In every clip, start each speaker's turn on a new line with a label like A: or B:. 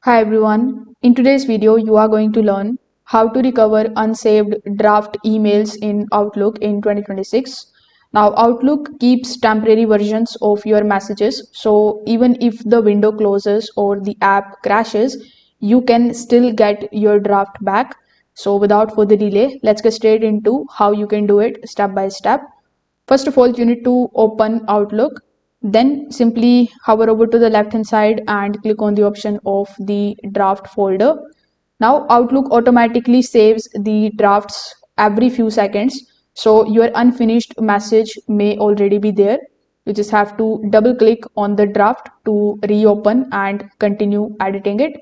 A: Hi everyone. In today's video, you are going to learn how to recover unsaved draft emails in Outlook in 2026. Now, Outlook keeps temporary versions of your messages, so even if the window closes or the app crashes, you can still get your draft back. So, without further delay, let's get straight into how you can do it step by step. First of all, you need to open Outlook. Then simply hover over to the left hand side and click on the option of the draft folder. Now Outlook automatically saves the drafts every few seconds. So your unfinished message may already be there. You just have to double click on the draft to reopen and continue editing it.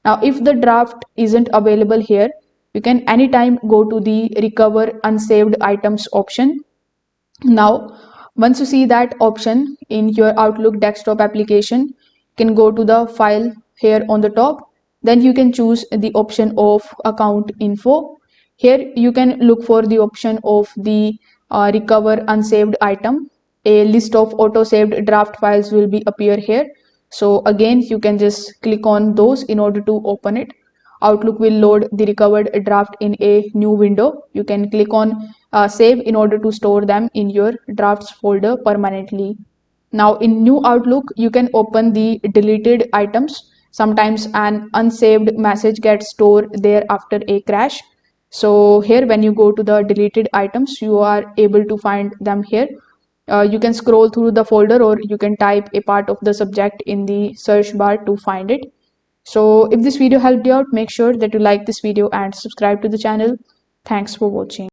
A: Now if the draft isn't available here, you can anytime go to the recover unsaved items option. Now, once you see that option in your Outlook desktop application, you can go to the file here on the top. Then you can choose the option of account info. Here you can look for the option of the recover unsaved item. A list of auto saved draft files will be appear here. So again, you can just click on those in order to open it. Outlook will load the recovered draft in a new window. You can click on save in order to store them in your drafts folder permanently. Now in new Outlook, you can open the deleted items. Sometimes an unsaved message gets stored there after a crash. So here when you go to the deleted items, you are able to find them here. You can scroll through the folder or you can type a part of the subject in the search bar to find it. So if this video helped you out, make sure that you like this video and subscribe to the channel. Thanks for watching.